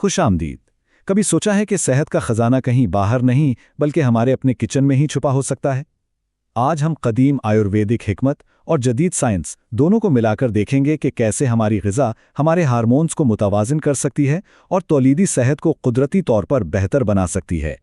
खुशामदीद। कभी सोचा है कि सेहत का खजाना कहीं बाहर नहीं बल्कि हमारे अपने किचन में ही छुपा हो सकता है? आज हम कदीम आयुर्वेदिक हिकमत और जदीद साइंस दोनों को मिलाकर देखेंगे कि कैसे हमारी ग़िज़ा हमारे हार्मोन्स को मुतवाज़िन कर सकती है और तौलीदी सेहत को कुदरती तौर पर बेहतर बना सकती है।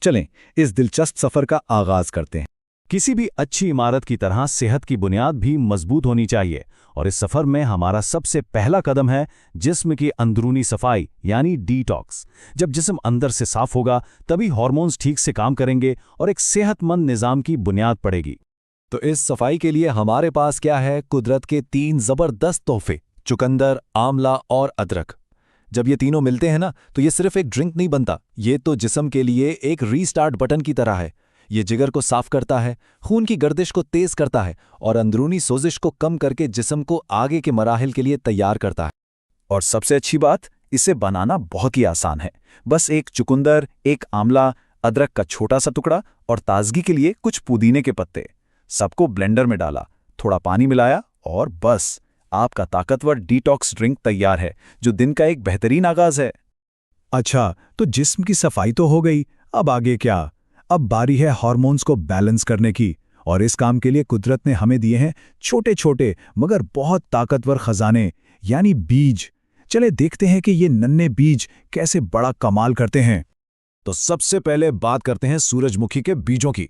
चलें, इस दिलचस्प सफ़र का आगाज़ करते हैं। किसी भी अच्छी इमारत की तरह सेहत की बुनियाद भी मजबूत होनी चाहिए, और इस सफ़र में हमारा सबसे पहला कदम है जिस्म की अंदरूनी सफाई यानी डिटॉक्स। जब जिस्म अंदर से साफ होगा तभी हार्मोन्स ठीक से काम करेंगे और एक सेहतमंद निज़ाम की बुनियाद पड़ेगी। तो इस सफाई के लिए हमारे पास क्या है? कुदरत के 3 ज़बरदस्त तोहफे, चुकंदर, आंवला और अदरक। जब ये तीनों मिलते हैं ना, तो ये सिर्फ एक ड्रिंक नहीं बनता, ये तो जिस्म के लिए एक रीस्टार्ट बटन की तरह है। ये जिगर को साफ करता है, खून की गर्दिश को तेज करता है और अंदरूनी सोजिश को कम करके जिस्म को आगे के मराहिल के लिए तैयार करता है। और सबसे अच्छी बात, इसे बनाना बहुत ही आसान है। बस एक चुकंदर, एक आंवला, अदरक का छोटा सा टुकड़ा और ताजगी के लिए कुछ पुदीने के पत्ते, सबको ब्लेंडर में डाला, थोड़ा पानी मिलाया और बस आपका ताकतवर डिटॉक्स ड्रिंक तैयार है, जो दिन का एक बेहतरीन आगाज है। अच्छा, तो जिस्म की सफाई तो हो गई, अब आगे क्या? अब बारी है हार्मोन्स को बैलेंस करने की, और इस काम के लिए कुदरत ने हमें दिए हैं छोटे छोटे मगर बहुत ताकतवर खजाने, यानी बीज। चले देखते हैं कि ये नन्हे बीज कैसे बड़ा कमाल करते हैं। तो सबसे पहले बात करते हैं सूरजमुखी के बीजों की।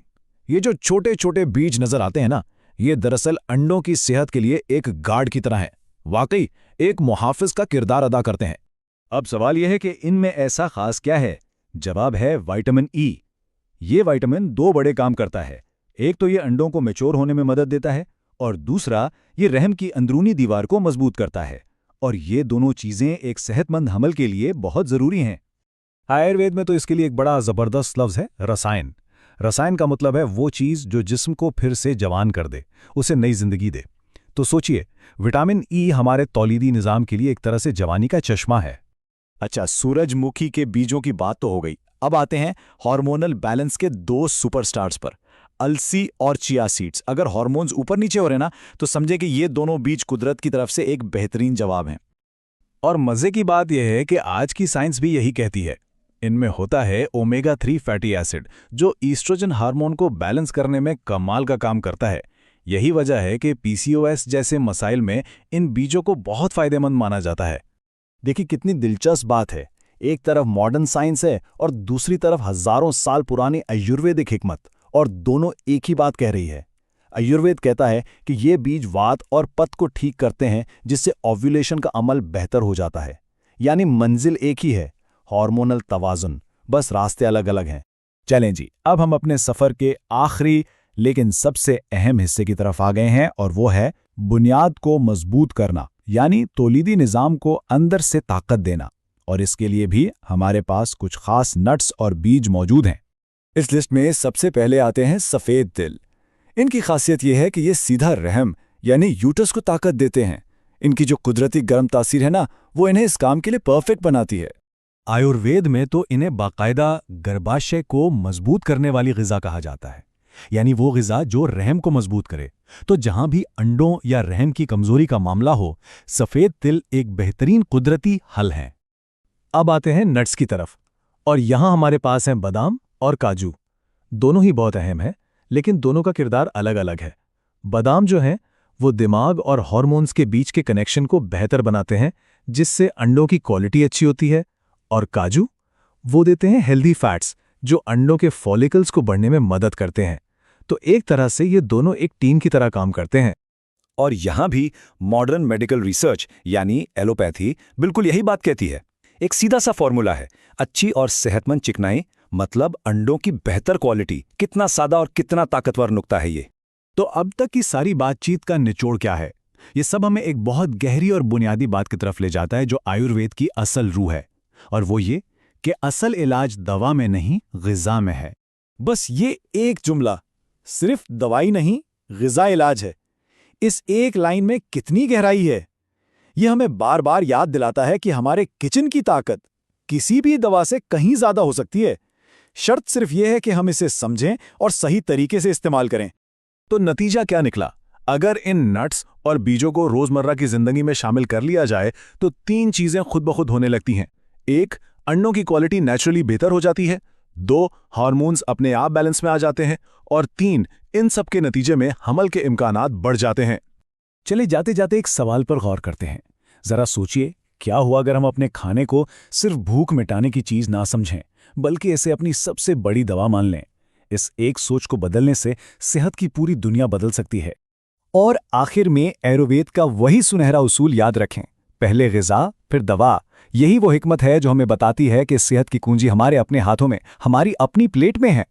ये जो छोटे छोटे बीज नजर आते हैं ना, ये दरअसल अंडों की सेहत के लिए एक गार्ड की तरह है, वाकई एक मुहाफिज का किरदार अदा करते हैं। अब सवाल यह है कि इनमें ऐसा खास क्या है? जवाब है विटामिन ई। ये विटामिन 2 बड़े काम करता है। एक तो ये अंडों को मैच्योर होने में मदद देता है और दूसरा ये रहम की अंदरूनी दीवार को मजबूत करता है। और ये दोनों चीजें एक सेहतमंद हमल के लिए बहुत जरूरी हैं। आयुर्वेद में तो इसके लिए एक बड़ा जबरदस्त लफ्ज है रसायन। रसायन का मतलब है वो चीज जो जिस्म को फिर से जवान कर दे, उसे नई जिंदगी दे। तो सोचिए, विटामिन ई हमारे तौलीदी निजाम के लिए एक तरह से जवानी का चश्मा है। अच्छा, सूरजमुखी के बीजों की बात तो हो गई। अब आते हैं हार्मोनल बैलेंस के 2 सुपरस्टार्स पर, अलसी और चिया सीड्स। अगर हार्मोन्स ऊपर नीचे हो रहे ना, तो समझे कि ये दोनों बीज कुदरत की तरफ से एक बेहतरीन जवाब हैं। और मजे की बात यह है कि आज की साइंस भी यही कहती है। इनमें होता है ओमेगा 3 फैटी एसिड, जो ईस्ट्रोजन हार्मोन को बैलेंस करने में कमाल का काम करता है। यही वजह है कि पीसीओएस जैसे मसाइल में इन बीजों को बहुत फायदेमंद माना जाता है। देखिए कितनी दिलचस्प बात है, एक तरफ मॉडर्न साइंस है और दूसरी तरफ हजारों साल पुरानी आयुर्वेदिक हिकमत, और दोनों एक ही बात कह रही है। आयुर्वेद कहता है कि ये बीज वात और पित्त को ठीक करते हैं, जिससे ओव्यूलेशन का अमल बेहतर हो जाता है। यानी मंजिल एक ही है, हार्मोनल तवाजुन, बस रास्ते अलग अलग हैं। चलें जी, अब हम अपने सफर के आखिरी लेकिन सबसे अहम हिस्से की तरफ आ गए हैं, और वो है बुनियाद को मजबूत करना, यानी तौलीदी निज़ाम को अंदर से ताकत देना। और इसके लिए भी हमारे पास कुछ खास नट्स और बीज मौजूद हैं। इस लिस्ट में सबसे पहले आते हैं सफ़ेद तिल। इनकी खासियत यह है कि ये सीधा रहम यानी यूटस को ताकत देते हैं। इनकी जो कुदरती गर्म तासीर है ना, वो इन्हें इस काम के लिए परफेक्ट बनाती है। आयुर्वेद में तो इन्हें बाकायदा गर्भाशय को मजबूत करने वाली ग़िज़ा कहा जाता है, यानी वो ग़िज़ा जो रहम को मजबूत करे। तो जहां भी अंडों या रहम की कमजोरी का मामला हो, सफ़ेद तिल एक बेहतरीन कुदरती हल है। अब आते हैं नट्स की तरफ, और यहां हमारे पास हैं बादाम और काजू। दोनों ही बहुत अहम है, लेकिन दोनों का किरदार अलग अलग है। बादाम जो हैं वो दिमाग और हार्मोन्स के बीच के कनेक्शन को बेहतर बनाते हैं, जिससे अंडों की क्वालिटी अच्छी होती है। और काजू वो देते हैं हेल्दी फैट्स, जो अंडों के फॉलिकल्स को बढ़ने में मदद करते हैं। तो एक तरह से ये दोनों एक टीम की तरह काम करते हैं। और यहां भी मॉडर्न मेडिकल रिसर्च यानी एलोपैथी बिल्कुल यही बात कहती है। एक सीधा सा फॉर्मूला है, अच्छी और सेहतमंद चिकनाई मतलब अंडों की बेहतर क्वालिटी। कितना सादा और कितना ताकतवर नुक्ता है ये। तो अब तक की सारी बातचीत का निचोड़ क्या है? ये सब हमें एक बहुत गहरी और बुनियादी बात की तरफ ले जाता है, जो आयुर्वेद की असल रूह है, और वो ये कि असल इलाज दवा में नहीं, ग़िज़ा में है। बस ये एक जुमला, सिर्फ दवाई नहीं, ग़िज़ा इलाज है। इस एक लाइन में कितनी गहराई है। यह हमें बार बार याद दिलाता है कि हमारे किचन की ताकत किसी भी दवा से कहीं ज्यादा हो सकती है। शर्त सिर्फ यह है कि हम इसे समझें और सही तरीके से इस्तेमाल करें। तो नतीजा क्या निकला? अगर इन नट्स और बीजों को रोजमर्रा की जिंदगी में शामिल कर लिया जाए, तो 3 चीजें खुद ब खुद होने लगती हैं। 1, अंडों की क्वालिटी नेचुरली बेहतर हो जाती है। 2 हार्मोन्स अपने आप बैलेंस में आ जाते हैं। और 3 इन सब के नतीजे में हमल के इम्कानात बढ़ जाते हैं। चले जाते जाते एक सवाल पर गौर करते हैं। जरा सोचिए, क्या हुआ अगर हम अपने खाने को सिर्फ भूख मिटाने की चीज ना समझें, बल्कि इसे अपनी सबसे बड़ी दवा मान लें। इस एक सोच को बदलने से सेहत की पूरी दुनिया बदल सकती है। और आखिर में आयुर्वेद का वही सुनहरा उसूल याद रखें, पहले ग़िज़ा फिर दवा। यही वो हिकमत है जो हमें बताती है कि सेहत की कुंजी हमारे अपने हाथों में, हमारी अपनी प्लेट में है।